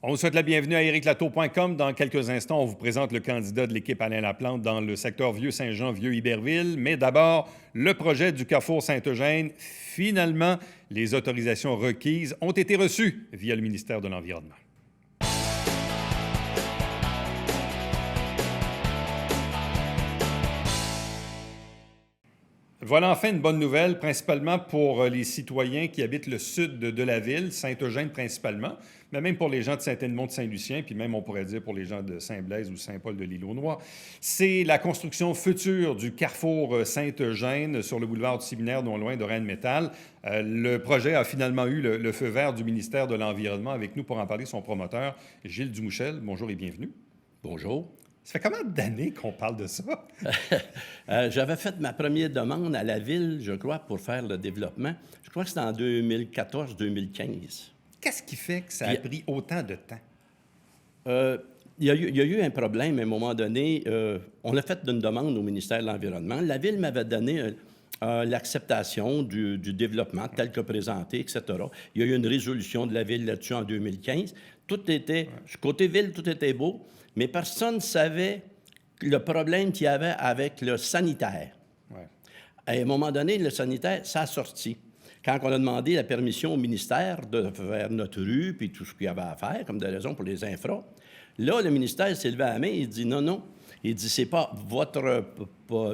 On vous souhaite la bienvenue à ériclatour.com. Dans quelques instants, on vous présente le candidat de l'équipe Alain Laplante dans le secteur Vieux-Saint-Jean, Vieux-Iberville. Mais d'abord, le projet du carrefour Saint-Eugène. Finalement, les autorisations requises ont été reçues via le ministère de l'Environnement. Voilà enfin une bonne nouvelle, principalement pour les citoyens qui habitent le sud de la ville, Saint-Eugène principalement, mais même pour les gens de Saint-Edmond-de-Saint-Lucien, puis même on pourrait dire pour les gens de Saint-Blaise ou Saint-Paul de l'Île-aux-Noix. C'est la construction future du carrefour Saint-Eugène sur le boulevard du Séminaire, non loin de Rheinmetall. Le projet a finalement eu le feu vert du ministère de l'Environnement. Avec nous pour en parler, son promoteur, Gilles Dumouchel. Bonjour et bienvenue. Bonjour. Ça fait combien d'années qu'on parle de ça? J'avais fait ma première demande à la Ville, je crois, pour faire le développement. Je crois que c'était en 2014-2015. Qu'est-ce qui fait que ça a pris autant de temps? Il y a eu un problème à un moment donné. On a fait une demande au ministère de l'Environnement. La Ville m'avait donné l'acceptation du développement tel que présenté, etc. Il y a eu une résolution de la Ville là-dessus en 2015. Tout était, côté Ville, tout était beau. Mais personne ne savait le problème qu'il y avait avec le sanitaire. Ouais. À un moment donné, le sanitaire, ça a sorti. Quand on a demandé la permission au ministère de faire notre rue, puis tout ce qu'il y avait à faire, comme des raisons pour les infras, là, le ministère s'est levé à la main et il dit non. Il dit, c'est pas votre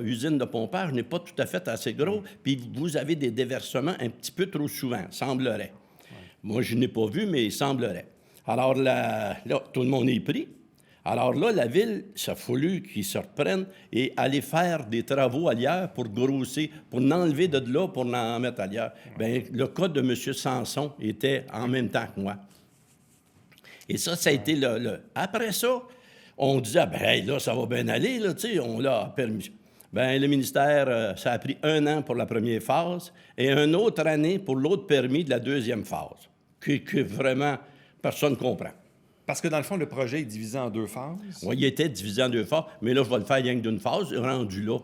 usine de pompage n'est pas tout à fait assez gros, puis vous avez des déversements un petit peu trop souvent, semblerait. Ouais. Moi, je n'ai pas vu, mais il semblerait. Alors là, tout le monde est pris. Alors là, la Ville, ça a fallu qu'ils se reprennent et aller faire des travaux ailleurs pour grossir, pour l'enlever de là, pour l'en mettre ailleurs. Bien, le cas de M. Sanson était en même temps que moi. Et ça a été le... Après ça, on disait, bien là, ça va bien aller, là, tu sais, on l'a permis. Bien, le ministère, ça a pris 1 an pour la première phase et une autre année pour l'autre permis de la deuxième phase, que vraiment personne ne comprend. Parce que, dans le fond, le projet est divisé en 2 phases? Oui, il était divisé en 2 phases, mais là, je vais le faire rien que d'une phase, rendu là.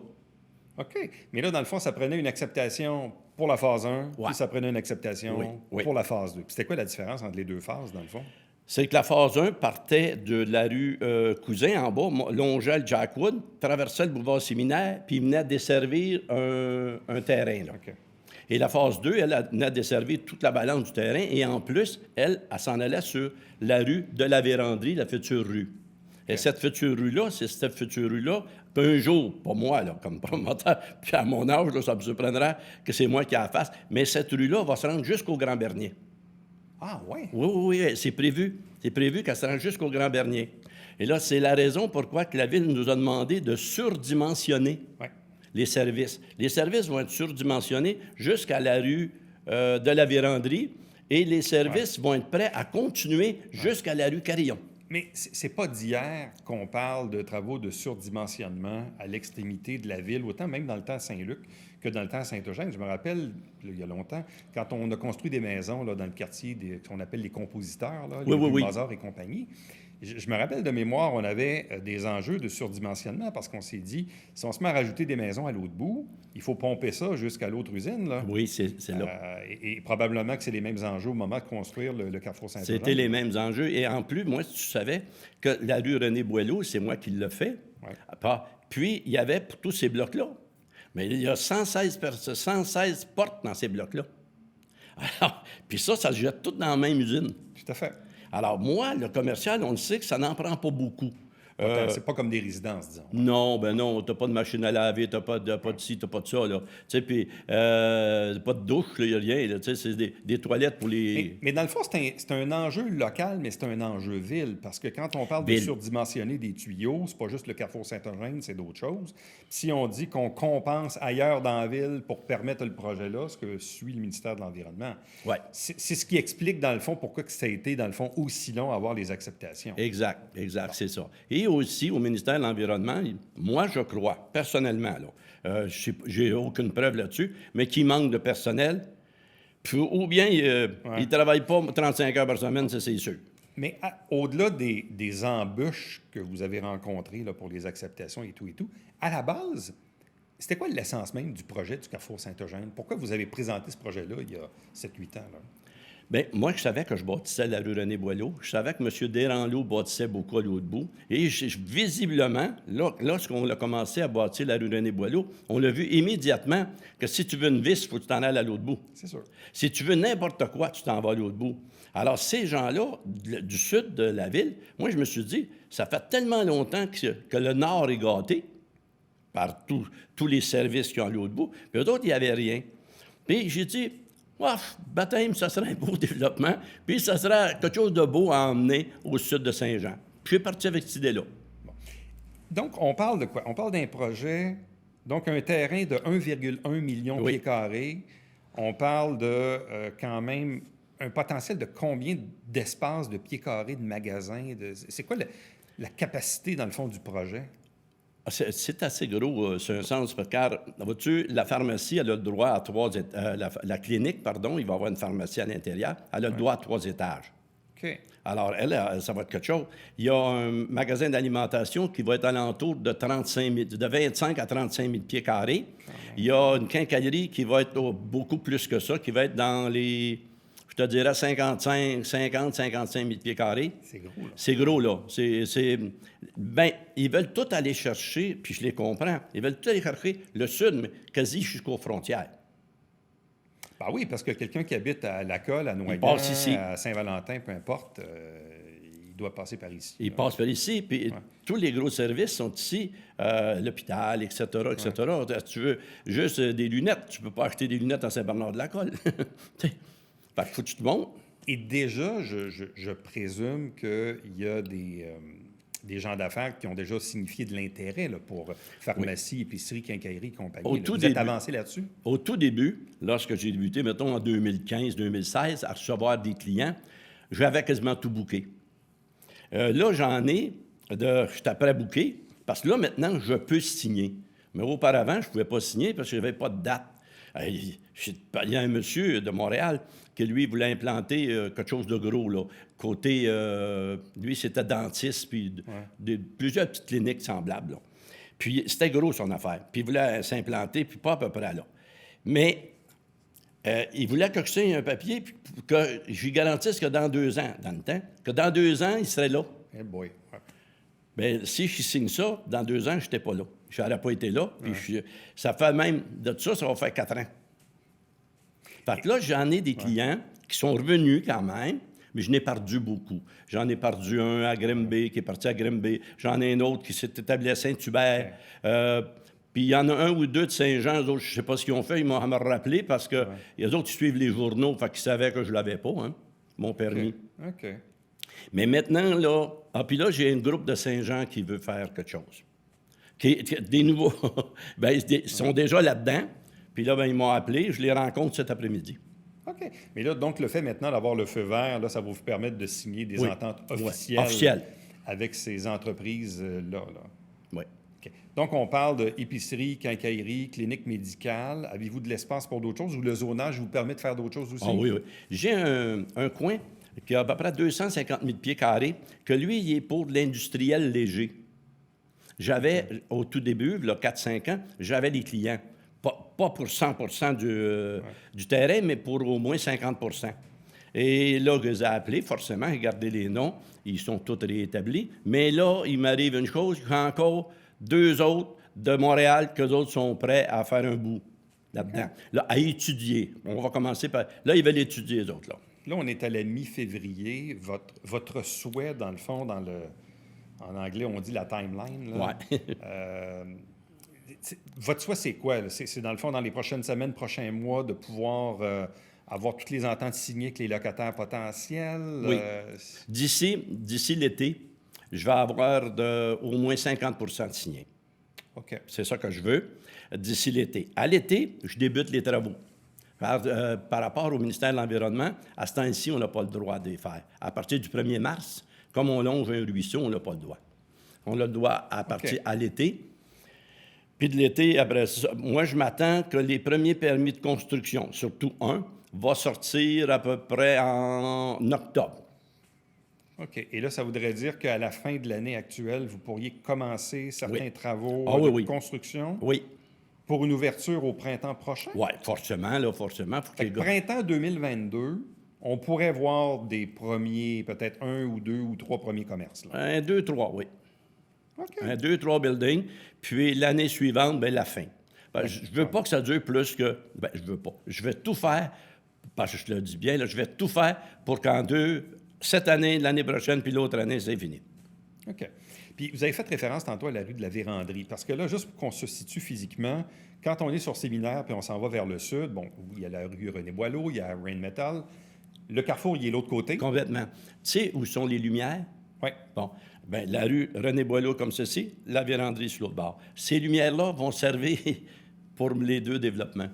OK. Mais là, dans le fond, ça prenait une acceptation pour la phase 1, puis ça prenait une acceptation pour la phase 2. Puis c'était quoi la différence entre les 2 phases, dans le fond? C'est que la phase 1 partait de la rue Cousin, en bas, longeait le Jackwood, traversait le boulevard Séminaire, puis il venait desservir un terrain, là. OK. Et la phase 2, elle venait desservir toute la balance du terrain. Et en plus, elle s'en allait sur la rue de la Vérandrie, la future rue. Okay. Et cette future rue-là, c'est cette future rue-là, puis un jour, pas moi, là, comme promoteur, puis à mon âge, là, ça me surprendra que c'est moi qui la fasse, mais cette rue-là va se rendre jusqu'au Grand Bernier. Ah, oui? Oui, c'est prévu. C'est prévu qu'elle se rende jusqu'au Grand Bernier. Et là, c'est la raison pourquoi que la Ville nous a demandé de surdimensionner. Ouais. Les services. Les services vont être surdimensionnés jusqu'à la rue de la Vérandrie et les services vont être prêts à continuer jusqu'à la rue Carillon. Mais c'est pas d'hier qu'on parle de travaux de surdimensionnement à l'extrémité de la ville, autant même dans le temps à Saint-Luc que dans le temps à Saint-Eugène. Je me rappelle, il y a longtemps, quand on a construit des maisons là, dans le quartier qu'on appelle les compositeurs, là, les Mozart et compagnie. Je me rappelle de mémoire, on avait des enjeux de surdimensionnement parce qu'on s'est dit, si on se met à rajouter des maisons à l'autre bout, il faut pomper ça jusqu'à l'autre usine. Là. Oui, c'est là. Et probablement que c'est les mêmes enjeux au moment de construire le carrefour Saint-Eugène. C'était les mêmes enjeux. Et en plus, moi, tu savais que la rue René-Boileau, c'est moi qui l'ai fait. Ouais. Puis, il y avait pour tous ces blocs-là. Mais il y a 116 portes dans ces blocs-là. Alors, puis ça se jette tout dans la même usine. Tout à fait. Alors, moi, le commercial, on le sait que ça n'en prend pas beaucoup. C'est pas comme des résidences, disons. Non, t'as pas de machine à laver, t'as pas de ci, t'as pas de ça, là. Tu sais, puis pas de douche, il n'y a rien, là. Tu sais, c'est des toilettes pour les... Mais dans le fond, c'est un enjeu local, mais c'est un enjeu ville, parce que quand on parle de surdimensionner des tuyaux, c'est pas juste le carrefour Saint-Eugène, c'est d'autres choses. Si on dit qu'on compense ailleurs dans la ville pour permettre le projet-là, ce que suit le ministère de l'Environnement, c'est ce qui explique, dans le fond, pourquoi que ça a été, dans le fond, aussi long à avoir les acceptations. Exact, c'est ça. Et aussi, au ministère de l'Environnement, moi, je crois, personnellement, là, j'ai aucune preuve là-dessus, mais qu'il manque de personnel, puis, ou bien il ne travaille pas 35 heures par semaine, ça, c'est sûr. Mais au-delà des embûches que vous avez rencontrées là, pour les acceptations et tout, à la base, c'était quoi l'essence même du projet du carrefour Saint-Eugène? Pourquoi vous avez présenté ce projet-là il y a 7-8 ans? Là? Bien, moi, je savais que je bâtissais la rue René-Boileau. Je savais que M. Desranleau bâtissait beaucoup à l'autre bout. Et visiblement, lorsqu'on a commencé à bâtir la rue René-Boileau, on a vu immédiatement que si tu veux une vis, il faut que tu t'en ailles à l'autre bout. C'est sûr. Si tu veux n'importe quoi, tu t'en vas à l'autre bout. Alors, ces gens-là, du sud de la ville, moi, je me suis dit, ça fait tellement longtemps que le Nord est gâté par tous les services qui ont à l'autre bout, puis eux autres, il n'y avait rien. Puis j'ai dit, baptême, ça serait un beau développement, puis ça serait quelque chose de beau à emmener au sud de Saint-Jean. Puis je suis parti avec cette idée-là. Donc, on parle de quoi? On parle d'un projet, donc un terrain de 1,1 million de pieds carrés. On parle de quand même un potentiel de combien d'espace de pieds carrés, de magasins? C'est quoi la capacité, dans le fond, du projet? C'est assez gros, c'est un sens, car, vois-tu, la pharmacie, elle a le droit à la clinique, pardon, il va y avoir une pharmacie à l'intérieur, elle a le droit à 3 étages. OK. Alors, elle, ça va être quelque chose. Il y a un magasin d'alimentation qui va être alentour de 25 à 35 000 pieds carrés. Il y a une quincaillerie qui va être beaucoup plus que ça, qui va être dans les, je te dirais, 55 000 pieds carrés. C'est gros, là. C'est gros, là. Bien, ils veulent tout aller chercher, puis je les comprends, ils veulent tout aller chercher le sud, mais quasi jusqu'aux frontières. Ben oui, parce que quelqu'un qui habite à La Colle, à Noyant, à Saint-Valentin, peu importe, il doit passer par ici. Il passe par ici, puis tous les gros services sont ici, l'hôpital, etc., etc. Ouais. Si tu veux juste des lunettes, tu ne peux pas acheter des lunettes à Saint-Bernard-de-la-Colle. Fait qu'il faut que tu te montes. Et déjà, je présume qu'il y a des gens d'affaires qui ont déjà signifié de l'intérêt là, pour pharmacie, épicerie, quincaillerie, compagnie. Vous êtes avancé là-dessus? Au tout début, lorsque j'ai débuté, mettons en 2015-2016, à recevoir des clients, j'avais quasiment tout booké. Là, je suis après booké, parce que là, maintenant, je peux signer. Mais auparavant, je ne pouvais pas signer parce que je n'avais pas de date. Il y a un monsieur de Montréal qui, lui, voulait implanter quelque chose de gros, là. Côté, lui, c'était dentiste, puis plusieurs petites cliniques semblables, là. Puis c'était gros, son affaire. Puis il voulait s'implanter, puis pas à peu près là. Mais il voulait que je signe un papier, puis que je lui garantisse que dans 2 ans, dans le temps, que dans 2 ans, il serait là. Eh boy. Bien, si je signe ça, dans 2 ans, je n'étais pas là. Je n'aurais pas été là. Puis ça fait même, de ça va faire 4 ans. Fait que là, j'en ai des clients qui sont revenus quand même, mais je n'ai perdu beaucoup. J'en ai perdu un à Grimby, qui est parti à Grimby. J'en ai un autre qui s'est établi à Saint-Hubert. Puis il y en a un ou deux de Saint-Jean, eux autres, je ne sais pas ce qu'ils ont fait, ils m'ont à me rappeler parce que les autres, ils suivent les journaux, fait qu'ils savaient que je ne l'avais pas, hein, mon permis. OK. Mais maintenant, là, puis là, j'ai un groupe de Saint-Jean qui veut faire quelque chose. Des nouveaux, bien, ils sont déjà là-dedans. Puis là, ben, ils m'ont appelé, je les rencontre cet après-midi. OK. Mais là, donc, le fait maintenant d'avoir le feu vert, là, ça va vous permettre de signer des ententes officielles avec ces entreprises-là. Oui. OK. Donc, on parle d'épicerie, quincaillerie, clinique médicale. Avez-vous de l'espace pour d'autres choses ou le zonage vous permet de faire d'autres choses aussi? Ah oui, oui. J'ai un coin qui a à peu près 250 000 pieds carrés, que lui, il est pour de l'industriel léger. J'avais, au tout début, là, 4-5 ans, j'avais des clients. Pas pour 100 du terrain, mais pour au moins 50 Et là, je les ai appelés, forcément, regardez les noms, ils sont tous réétablis. Mais là, il m'arrive une chose, j'ai encore 2 autres de Montréal qu'eux autres sont prêts à faire un bout là-dedans. Là, à étudier. On va commencer par... Là, ils veulent étudier, les autres, là. Là, on est à la mi-février. Votre souhait, dans le fond, en anglais, on dit la timeline. Oui. Votre souhait, c'est quoi? Là? C'est dans le fond, dans les prochaines semaines, prochains mois, de pouvoir avoir toutes les ententes signées avec les locataires potentiels? Oui. D'ici l'été, je vais avoir au moins 50 de signés. OK. C'est ça que je veux, d'ici l'été. À l'été, je débute les travaux. Par rapport au ministère de l'Environnement, à ce temps-ci, on n'a pas le droit de les faire. À partir du 1er mars, comme on longe un ruisseau, on n'a pas le droit. On a le droit à partir à l'été. Puis de l'été, après ça, moi, je m'attends que les premiers permis de construction, surtout un, va sortir à peu près en octobre. OK. Et là, ça voudrait dire qu'à la fin de l'année actuelle, vous pourriez commencer certains travaux de construction? Oui. Pour une ouverture au printemps prochain? Oui, forcément, là, forcément. Printemps 2022, on pourrait voir des premiers, peut-être 1 ou 2 ou 3 premiers commerces. Là. 1, 2, 3, oui. OK. 1, 2, 3 buildings. Puis l'année suivante, bien, la fin. Ben, je ne veux pas que ça dure plus que... Ben, je veux pas. Je vais tout faire, parce que je te le dis bien, là, je vais tout faire pour cette année, l'année prochaine, puis l'autre année, c'est fini. OK. Puis vous avez fait référence tantôt à la rue de la Vérandrie, parce que là, juste pour qu'on se situe physiquement, quand on est sur Séminaire puis on s'en va vers le sud, bon, il y a la rue René Boileau, il y a Rheinmetall. Le carrefour, il est de l'autre côté. Complètement. Tu sais où sont les lumières? Oui. Bon. Bien, la rue René Boileau comme ceci, la Vérandrie sur l'autre bord. Ces lumières-là vont servir pour les deux développements.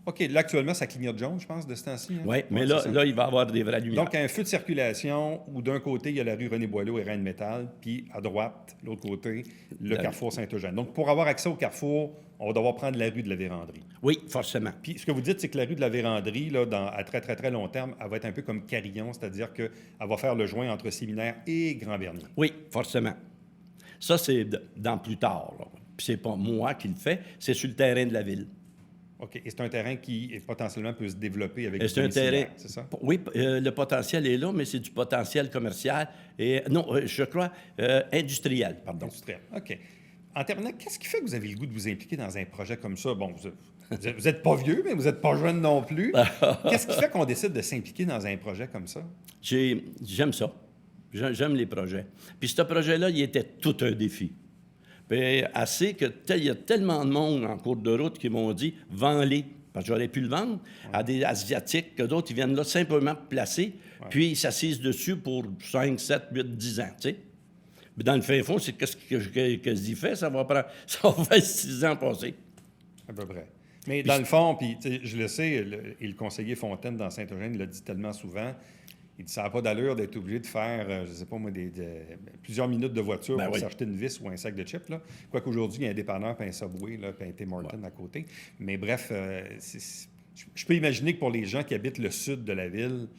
OK, là, actuellement, ça clignote jaune, je pense, de ce temps-ci. Hein? Oui, mais Ouais, là, c'est ça. là, il va y avoir des vraies lumières. Donc, un feu de circulation où d'un côté, il y a la rue René Boileau et Rheinmetall, puis à droite, l'autre côté, le carrefour Saint-Eugène. Donc, pour avoir accès au carrefour, on va devoir prendre la rue de la Vérandrie. Oui, forcément. Puis, ce que vous dites, c'est que la rue de la Vérandrie, là, à très, très, très long terme, elle va être un peu comme Carillon, c'est-à-dire qu'elle va faire le joint entre Séminaire et Grand-Bernier. Oui, forcément. Ça, c'est dans plus tard. Là. Puis c'est pas moi qui le fais, c'est sur le terrain de la ville. OK. Et c'est un terrain qui, potentiellement, peut se développer avec C'est un terrain... c'est ça? Oui, le potentiel est là, mais c'est du potentiel commercial et... non, je crois industriel, pardon. Industriel. OK. En terminant, qu'est-ce qui fait que vous avez le goût de vous impliquer dans un projet comme ça? Bon, vous êtes pas vieux, mais vous n'êtes pas jeune non plus. Qu'est-ce qui fait qu'on décide de s'impliquer dans un projet comme ça? J'aime ça. J'aime les projets. Puis ce projet-là, il était tout un défi. Puis assez que il y a tellement de monde en cours de route qui m'ont dit « vends-les ». Parce que j'aurais pu le vendre à des Asiatiques, que d'autres, ils viennent là simplement placer, puis ils s'assisent dessus pour 5, 7, 8, 10 ans, tu sais. Mais dans le fin fond, c'est qu'est-ce que j'y fais? Ça va faire 6 ans passés. À peu près. Mais dans le fond, puis je le sais, et le conseiller Fontaine dans Saint-Eugène l'a dit tellement souvent, il dit ça n'a pas d'allure d'être obligé de faire, je ne sais pas moi, plusieurs minutes de voiture pour s'acheter une vis ou un sac de chips. Là. Quoique aujourd'hui, il y a un dépanneur puis un Subway, là, puis un Tim Hortons à côté. Mais bref, je peux imaginer que pour les gens qui habitent le sud de la ville,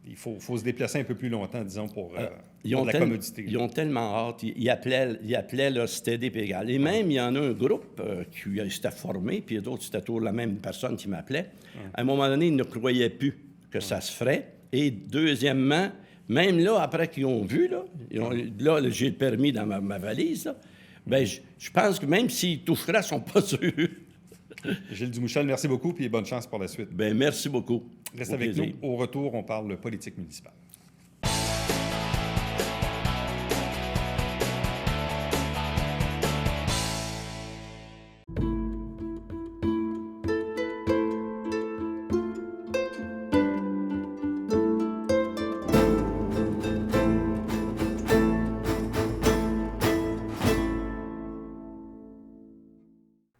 il faut se déplacer un peu plus longtemps, disons, pour de la commodité. Ils ont tellement hâte. Ils appelaient là, c'était des Pégal. Et même, il y en a un groupe qui s'était formé, puis d'autres, c'était toujours la même personne qui m'appelait. À un moment donné, ils ne croyaient plus que ça se ferait. Et deuxièmement, même là, après qu'ils ont vu, là, là j'ai le permis dans ma valise, là, bien, je pense que même s'ils toucheraient, ils ne sont pas sûrs. Gilles Dumouchel, merci beaucoup, puis bonne chance pour la suite. Bien, merci beaucoup. Reste avec nous. Au retour, on parle politique municipale.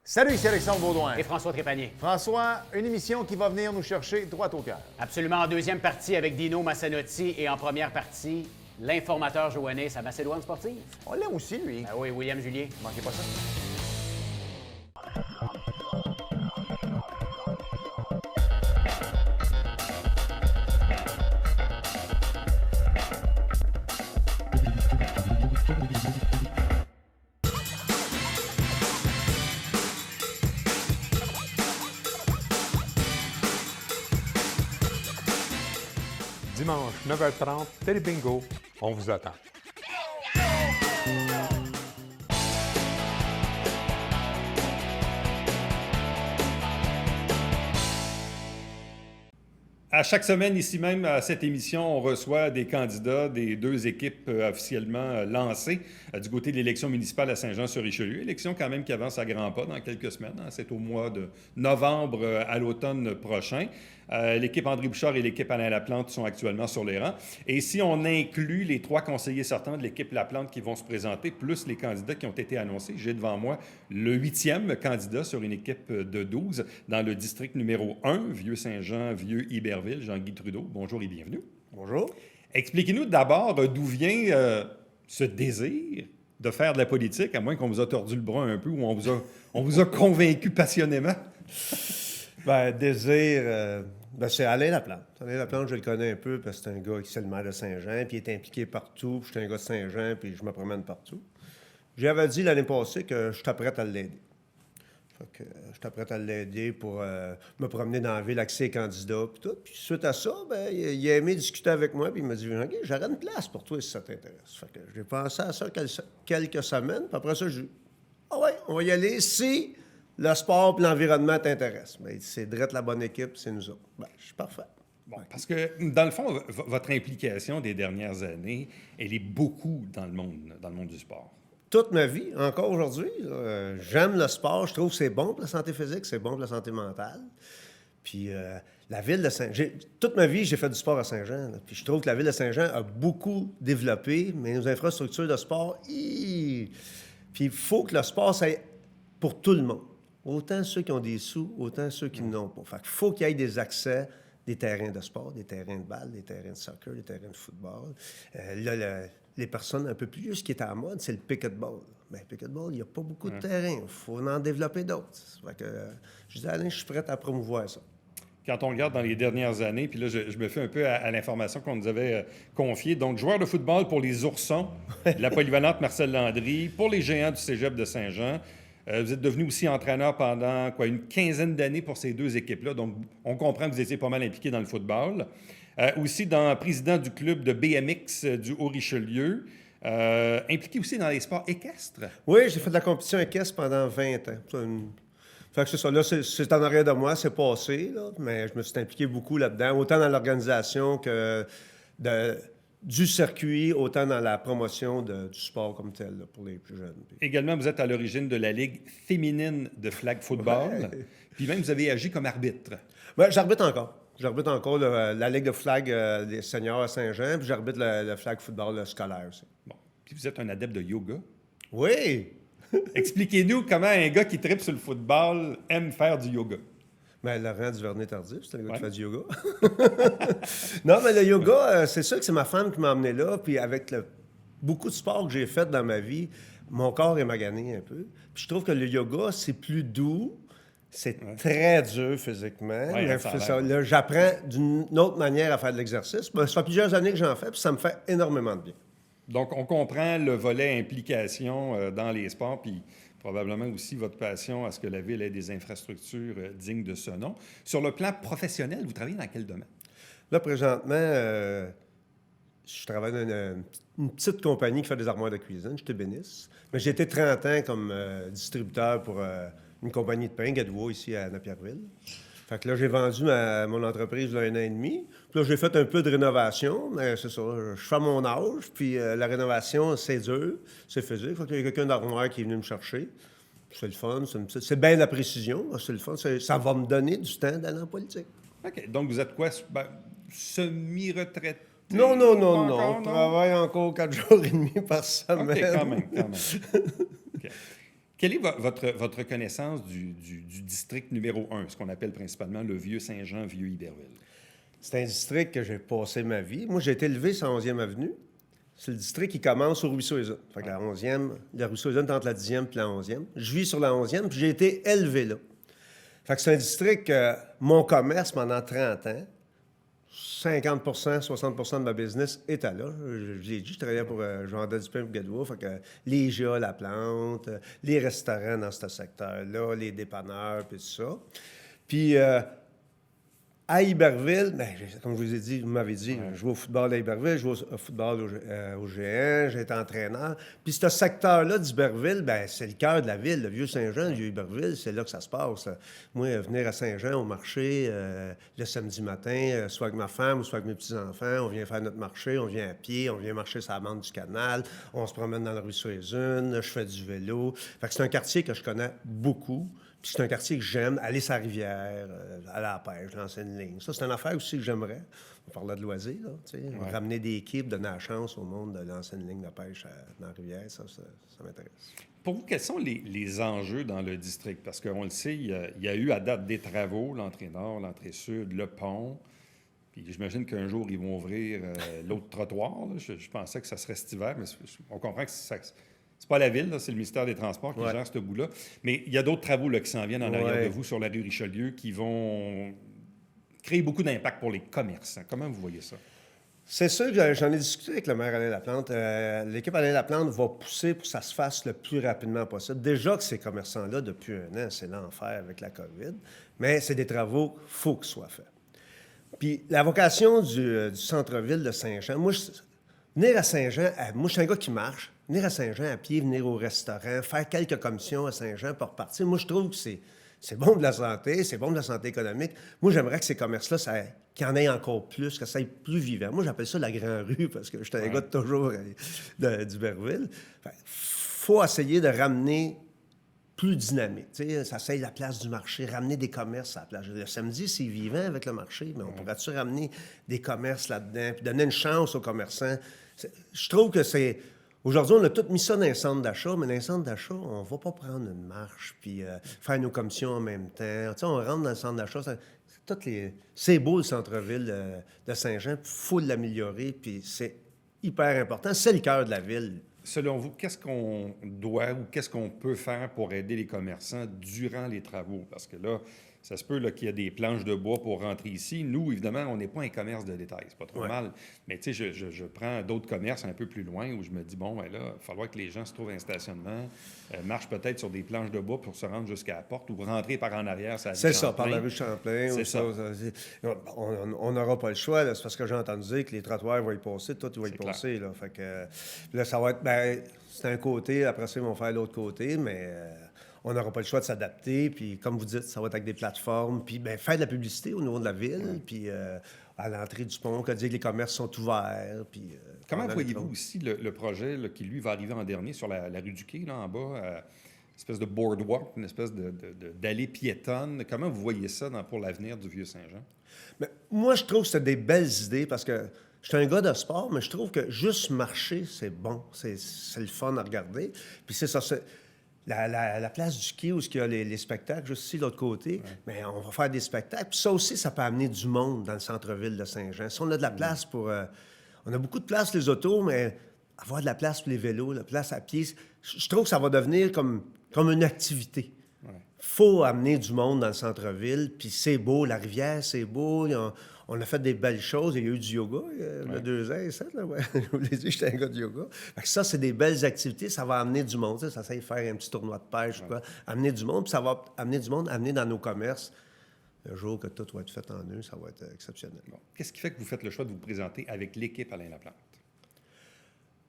Salut, ici Alexandre Baudouin. Et François Trépanier. François, une émission qui va venir nous chercher droit au cœur. Absolument, en deuxième partie avec Dino Massanotti et en première partie, l'informateur Joannis à Macédoine sportive. On l'aime aussi, lui. Ben oui, William Julien. Manquez pas ça. Dimanche, 9h30, Télé Bingo, on vous attend. À chaque semaine, ici même, à cette émission, on reçoit des candidats des deux équipes officiellement lancées du côté de l'élection municipale à Saint-Jean-sur-Richelieu. Élection quand même qui avance à grands pas dans quelques semaines. Hein. C'est au mois de novembre à l'automne prochain. L'équipe André Bouchard et l'équipe Alain Laplante sont actuellement sur les rangs. Et si on inclut les 3 conseillers sortants de l'équipe Laplante qui vont se présenter, plus les candidats qui ont été annoncés, j'ai devant moi le 8e candidat sur une équipe de 12 dans le district numéro 1, Vieux-Saint-Jean, Vieux-Iberville, Jean-Guy Trudeau. Bonjour et bienvenue. Bonjour. Expliquez-nous d'abord d'où vient ce désir de faire de la politique, à moins qu'on vous a tordu le bras un peu ou on vous a convaincu passionnément. Bien, désir, c'est Alain Laplante. Alain Laplante, je le connais un peu parce que c'est un gars qui c'est le maire de Saint-Jean, puis il est impliqué partout. Puis je suis un gars de Saint-Jean, puis je me promène partout. J'avais dit l'année passée que je suis prêt à l'aider. Fait que j'étais prêt à l'aider pour me promener dans la ville, accès candidats, puis tout. Puis suite à ça, ben, il a aimé discuter avec moi, puis il m'a dit « OK, j'aurais une place pour toi si ça t'intéresse. » Fait que j'ai pensé à ça quelques semaines, puis après ça, j'ai dit « Ah ouais, on va y aller si le sport et l'environnement t'intéressent. » Mais c'est direct la bonne équipe, c'est nous autres. Ben, je suis parfait. Bon, parce que, dans le fond, votre implication des dernières années, elle est beaucoup dans le monde du sport. Toute ma vie, encore aujourd'hui, j'aime le sport. Je trouve que c'est bon pour la santé physique, c'est bon pour la santé mentale. Puis la ville de Saint-Jean... Toute ma vie, j'ai fait du sport à Saint-Jean. Là. Puis je trouve que la ville de Saint-Jean a beaucoup développé, mais nos infrastructures de sport... Puis il faut que le sport, ça aille pour tout le monde. Autant ceux qui ont des sous, autant ceux qui n'ont pas. Fait qu'il faut qu'il y ait des accès, des terrains de sport, des terrains de balle, des terrains de soccer, des terrains de football. Les personnes un peu plus vieux, ce qui est à la mode, c'est le pickleball. Mais le pickleball, il n'y a pas beaucoup de terrain. Il faut en développer d'autres. Fait que je dis, Alain, je suis prêt à promouvoir ça. Quand on regarde dans les dernières années, puis là, je me fais un peu à l'information qu'on nous avait confiée. Donc, joueur de football pour les Oursons, de la polyvalente Marcel Landry, pour les Géants du Cégep de Saint-Jean. Vous êtes devenu aussi entraîneur pendant une quinzaine d'années pour ces deux équipes-là. Donc, on comprend que vous étiez pas mal impliqué dans le football. Aussi président du club de BMX du Haut-Richelieu. Impliqué aussi dans les sports équestres. Oui, j'ai fait de la compétition équestre pendant 20 ans. Fait que c'est ça. Là, c'est en arrière de moi, c'est passé, là, mais je me suis impliqué beaucoup là-dedans, autant dans l'organisation que du circuit, autant dans la promotion du sport comme tel, là, pour les plus jeunes. Également, vous êtes à l'origine de la Ligue féminine de flag football. Ouais. Puis même, vous avez agi comme arbitre. Ben, j'arbitre encore. J'arbitre encore la Ligue de flag des seniors à Saint-Jean, puis j'arbitre le flag football scolaire aussi. Bon. Puis vous êtes un adepte de yoga. Oui! Expliquez-nous comment un gars qui tripe sur le football aime faire du yoga. Bien, Laurent Duvernay-Tardif, c'est un gars qui fait du yoga. Non, mais le yoga, c'est sûr que c'est ma femme qui m'a emmené là, puis avec beaucoup de sports que j'ai fait dans ma vie, mon corps est magané un peu. Puis je trouve que le yoga, c'est plus doux. C'est très dur physiquement. Là, j'apprends d'une autre manière à faire de l'exercice. Ça fait plusieurs années que j'en fais, puis ça me fait énormément de bien. Donc, on comprend le volet implication dans les sports, puis probablement aussi votre passion à ce que la ville ait des infrastructures dignes de ce nom. Sur le plan professionnel, vous travaillez dans quel domaine? Là, présentement, je travaille dans une petite compagnie qui fait des armoires de cuisine. Je suis ébéniste. Mais j'ai été 30 ans comme distributeur pour une compagnie de pain, Gadebois, ici à Napierville. Fait que là, j'ai vendu mon entreprise il y a 1 an et demi. Puis là, j'ai fait un peu de rénovation, mais c'est ça, je fais mon âge, puis la rénovation, c'est dur, c'est physique. Fait qu'il y a quelqu'un d'armoire qui est venu me chercher. C'est le fun, c'est bien la précision, c'est le fun. Ça va me donner du temps d'aller en politique. OK. Donc, vous êtes quoi? Semi-retraité? Non. Je travaille encore 4 jours et demi par semaine. OK, quand même. Okay. Quelle est votre connaissance du district numéro 1, ce qu'on appelle principalement le Vieux-Saint-Jean, Vieux-Iberville? C'est un district que j'ai passé ma vie. Moi, j'ai été élevé sur la 11e avenue. C'est le district qui commence au Ruisseau-Isone. Fait que la 11e, le Ruisseau-Isone entre la 10e et la 11e. Je vis sur la 11e, puis j'ai été élevé là. Fait que c'est un district que mon commerce, pendant 30 ans, 50 60 de ma business était là. Je l'ai dit, je travaillais pour vendais du pain pour Gadebois. Fait que les GA, la plante, les restaurants dans ce secteur-là, les dépanneurs, puis tout ça. Puis à Iberville, bien, comme je vous ai dit, vous m'avez dit, je joue au football à Iberville, je joue au football au GN, j'ai été entraîneur. Puis ce secteur-là d'Iberville, bien, c'est le cœur de la ville, le Vieux-Saint-Jean, le Vieux-Iberville, c'est là que ça se passe. Moi, venir à Saint-Jean au marché le samedi matin, soit avec ma femme ou soit avec mes petits-enfants, on vient faire notre marché, on vient à pied, on vient marcher sur la bande du canal, on se promène dans le Ruisseau-Isone, je fais du vélo. Fait que c'est un quartier que je connais beaucoup. Puis c'est un quartier que j'aime, aller sur la rivière, aller à la pêche, lancer une ligne. Ça, c'est une affaire aussi que j'aimerais. On parlait de loisirs, là, tu sais. Ramener des équipes, donner la chance au monde de lancer une ligne de pêche dans la rivière, ça m'intéresse. Pour vous, quels sont les enjeux dans le district? Parce qu'on le sait, il y a eu à date des travaux, l'entrée nord, l'entrée sud, le pont. Puis j'imagine qu'un jour, ils vont ouvrir l'autre trottoir. Je pensais que ça serait cet hiver, mais on comprend que c'est pas la ville, là, c'est le ministère des Transports qui gère ce bout-là. Mais il y a d'autres travaux là, qui s'en viennent en arrière de vous sur la rue Richelieu qui vont créer beaucoup d'impact pour les commerçants. Comment vous voyez ça? C'est sûr que j'en ai discuté avec le maire Alain Laplante. L'équipe Alain Laplante va pousser pour que ça se fasse le plus rapidement possible. Déjà que ces commerçants-là, depuis un an, c'est l'enfer avec la COVID, mais c'est des travaux qu'il faut qu'ils soient faits. Puis la vocation du centre-ville de Saint-Jean, venir à Saint-Jean, moi, je suis un gars qui marche. Venir à Saint-Jean à pied, venir au restaurant, faire quelques commissions à Saint-Jean pour repartir, moi, je trouve que c'est bon de la santé, c'est bon de la santé économique. Moi, j'aimerais que ces commerces-là, qu'il y en ait encore plus, que ça soit plus vivant. Moi, j'appelle ça la Grande Rue parce que j'étais un gars de toujours d'Iberville. Il faut essayer de ramener plus dynamique. Tu sais, ça c'est la place du marché, ramener des commerces à la place. Le samedi, c'est vivant avec le marché, mais on pourrait-tu ramener des commerces là-dedans, puis donner une chance aux commerçants? Je trouve que c'est... Aujourd'hui, on a tout mis ça dans un centre d'achat, mais dans un centre d'achat, on ne va pas prendre une marche puis faire nos commissions en même temps. Tu sais, on rentre dans le centre d'achat, c'est beau le centre-ville de Saint-Jean, il faut l'améliorer, puis c'est hyper important. C'est le cœur de la ville. Selon vous, qu'est-ce qu'on doit ou qu'est-ce qu'on peut faire pour aider les commerçants durant les travaux? Parce que là, ça se peut là, qu'il y a des planches de bois pour rentrer ici. Nous, évidemment, on n'est pas un commerce de détail. C'est pas trop mal. Mais tu sais, je prends d'autres commerces un peu plus loin où je me dis, bon, ben là, il va falloir que les gens se trouvent un stationnement, marchent peut-être sur des planches de bois pour se rendre jusqu'à la porte ou rentrer par en arrière. C'est ça, par la rue Champlain. C'est ça. On n'aura pas le choix. Là. C'est parce que j'ai entendu dire que les trottoirs vont y passer, tout va y passer. Là. Fait que, là, ça va être... Ben, c'est un côté, après ça, ils vont faire l'autre côté, mais... on n'aura pas le choix de s'adapter. Puis, comme vous dites, ça va être avec des plateformes. Puis, bien, faire de la publicité au niveau de la ville. Puis, à l'entrée du pont, dire que les commerces sont ouverts. Puis, comment voyez-vous aussi le projet là, qui, lui, va arriver en dernier sur la rue du Quai, là, en bas, une espèce de boardwalk, une espèce d'allée piétonne? Comment vous voyez ça pour l'avenir du Vieux-Saint-Jean? Bien, moi, je trouve que c'est des belles idées parce que je suis un gars de sport, mais je trouve que juste marcher, c'est bon. C'est le fun à regarder. Puis, c'est ça. La place du quai où il y a les spectacles, juste ici, de l'autre côté, mais on va faire des spectacles. Puis ça aussi, ça peut amener du monde dans le centre-ville de Saint-Jean. Si on a de la place pour... on a beaucoup de place pour les autos, mais avoir de la place pour les vélos, la place à pied, je trouve que ça va devenir comme une activité. Il faut amener du monde dans le centre-ville, puis c'est beau, la rivière, c'est beau. On a fait des belles choses. Il y a eu du yoga il y a 2 ans et 7. Là, ouais. Je vous l'ai dit, j'étais un gars de yoga. Fait que ça, c'est des belles activités. Ça va amener du monde. Ça essaie de faire un petit tournoi de pêche ou quoi. Amener du monde, puis ça va amener du monde, amener dans nos commerces. Le jour que tout va être fait en eux, ça va être exceptionnel. Bon. Qu'est-ce qui fait que vous faites le choix de vous présenter avec l'équipe Alain Laplante?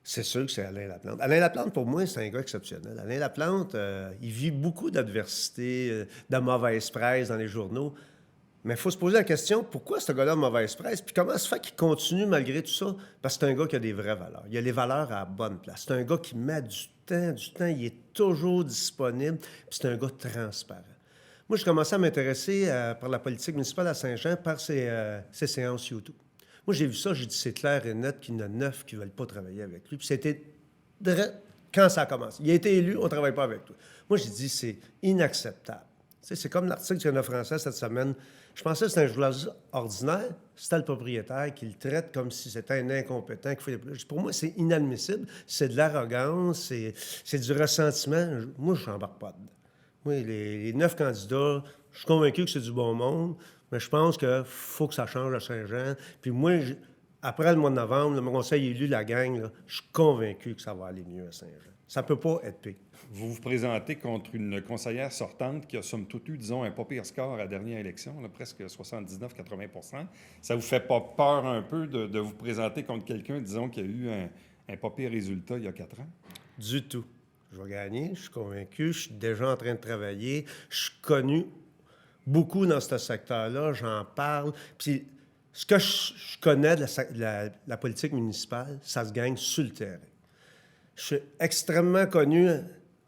C'est sûr que c'est Alain Laplante. Alain Laplante, pour moi, c'est un gars exceptionnel. Alain Laplante, il vit beaucoup d'adversité, de mauvaise presse dans les journaux. Mais il faut se poser la question, pourquoi ce gars-là a mauvaise presse? Puis comment se fait qu'il continue malgré tout ça? Parce que c'est un gars qui a des vraies valeurs. Il a les valeurs à la bonne place. C'est un gars qui met du temps. Il est toujours disponible. Puis c'est un gars transparent. Moi, j'ai commencé à m'intéresser par la politique municipale à Saint-Jean par ses séances YouTube. Moi, j'ai vu ça, j'ai dit, c'est clair et net qu'il y en a 9 qui ne veulent pas travailler avec lui. Puis c'était quand ça a commencé. Il a été élu, on ne travaille pas avec lui. Moi, j'ai dit, c'est inacceptable. Tu sais, c'est comme l'article du Canada français cette semaine. Je pensais que c'était un journaliste ordinaire. C'était le propriétaire qui le traite comme si c'était un incompétent. Pour moi, c'est inadmissible. C'est de l'arrogance, c'est du ressentiment. Moi, je n'embarque pas dedans. Moi, les 9 candidats, je suis convaincu que c'est du bon monde, mais je pense qu'il faut que ça change à Saint-Jean. Puis moi, après le mois de novembre, mon conseil élu, la gang, là, je suis convaincu que ça va aller mieux à Saint-Jean. Ça ne peut pas être pire. Vous vous présentez contre une conseillère sortante qui a, somme toute, eu, disons, un pas pire score à la dernière élection, là, presque 79-80 %. Ça vous fait pas peur un peu de vous présenter contre quelqu'un, disons, qui a eu un pas pire résultat il y a 4 ans? Du tout. Je vais gagner, je suis convaincu, je suis déjà en train de travailler, je suis connu beaucoup dans ce secteur-là, j'en parle. Puis ce que je connais de la politique municipale, ça se gagne sur le terrain. Je suis extrêmement connu,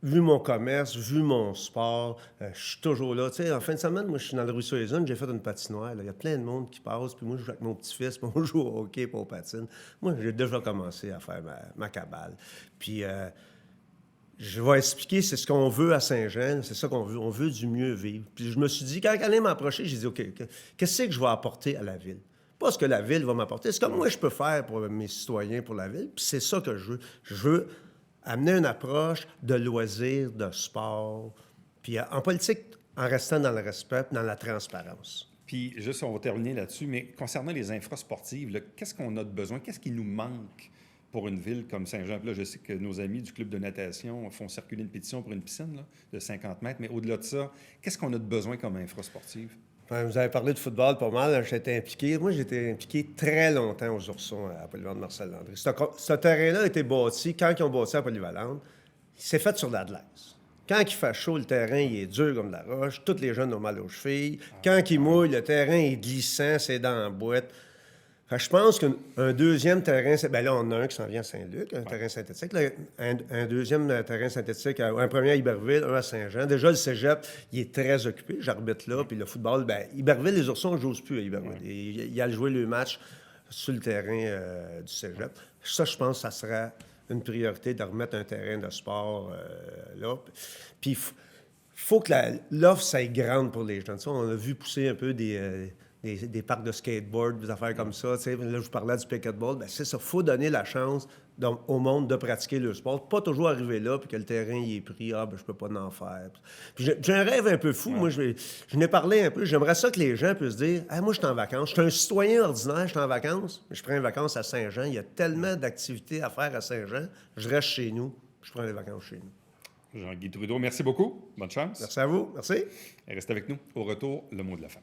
vu mon commerce, vu mon sport. Je suis toujours là. Tu sais, en fin de semaine, moi, je suis dans le ruisseau des Zones, j'ai fait une patinoire. Il y a plein de monde qui passe, puis moi, je joue avec mon petit-fils, puis on joue au hockey, puis on patine. Moi, j'ai déjà commencé à faire ma cabale. Puis, je vais expliquer, c'est ce qu'on veut à Saint-Jean, c'est ça qu'on veut. On veut du mieux vivre. Puis, je me suis dit, quand Alain m'a approché, j'ai dit, OK, qu'est-ce que je vais apporter à la ville? Pas ce que la ville va m'apporter, c'est comme moi je peux faire pour mes citoyens, pour la ville. Puis c'est ça que je veux. Je veux amener une approche de loisirs, de sport, puis en politique, en restant dans le respect, dans la transparence. Puis, juste, on va terminer là-dessus, mais concernant les infrasportives, là, qu'est-ce qu'on a de besoin? Qu'est-ce qui nous manque pour une ville comme Saint-Jean? Puis là, je sais que nos amis du club de natation font circuler une pétition pour une piscine là, de 50 mètres, mais au-delà de ça, qu'est-ce qu'on a de besoin comme infrasportive? Vous avez parlé de football pas mal. J'étais impliqué. Moi, j'étais impliqué très longtemps aux Oursons à Polyvalente Marcel Landry. Ce terrain-là a été bâti, quand ils ont bâti à Polyvalente, il s'est fait sur de la glace. Quand il fait chaud, le terrain il est dur comme de la roche. Tous les jeunes ont mal aux chevilles. Quand il mouille, le terrain est glissant, c'est dans la boîte. Fait que je pense qu'un deuxième terrain... Bien là, on a un qui s'en vient à Saint-Luc, un terrain synthétique. Là, un deuxième terrain synthétique, un premier à Iberville, un à Saint-Jean. Déjà, le cégep, il est très occupé. J'arbitre là. Puis le football, bien, Iberville, les Oursons ne jouent plus à Iberville. Il a joué le match sur le terrain du cégep. Ça, je pense que ça serait une priorité de remettre un terrain de sport là. Puis il faut que l'offre soit grande pour les gens. Tu sais, on a vu pousser un peu des parcs de skateboard, des affaires comme ça. Tu sais, là, je vous parlais du pickleball. Bien, c'est ça. Il faut donner la chance au monde de pratiquer le sport. Pas toujours arriver là, puis que le terrain il est pris. Ah, ben je peux pas en faire. Puis j'ai un rêve un peu fou. Moi, je n'ai parlé un peu. J'aimerais ça que les gens puissent dire « moi, je suis en vacances. Je suis un citoyen ordinaire, je suis en vacances, mais je prends les vacances à Saint-Jean. Il y a tellement d'activités à faire à Saint-Jean. Je reste chez nous. Je prends les vacances chez nous. » Jean-Guy Trudeau, merci beaucoup. Bonne chance. Merci à vous. Merci. Et restez avec nous. Au retour, le mot de la fin.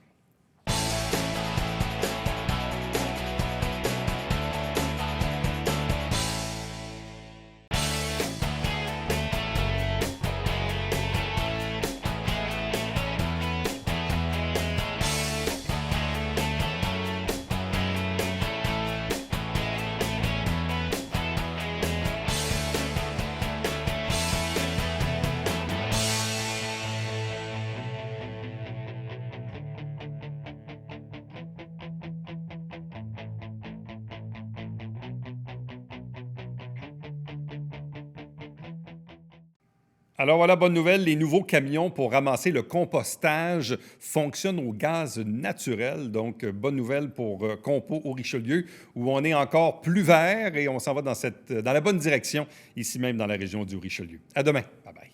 Alors voilà, bonne nouvelle, les nouveaux camions pour ramasser le compostage fonctionnent au gaz naturel. Donc, bonne nouvelle pour Compo au Richelieu, où on est encore plus vert et on s'en va dans la bonne direction, ici même dans la région du Richelieu. À demain. Bye bye.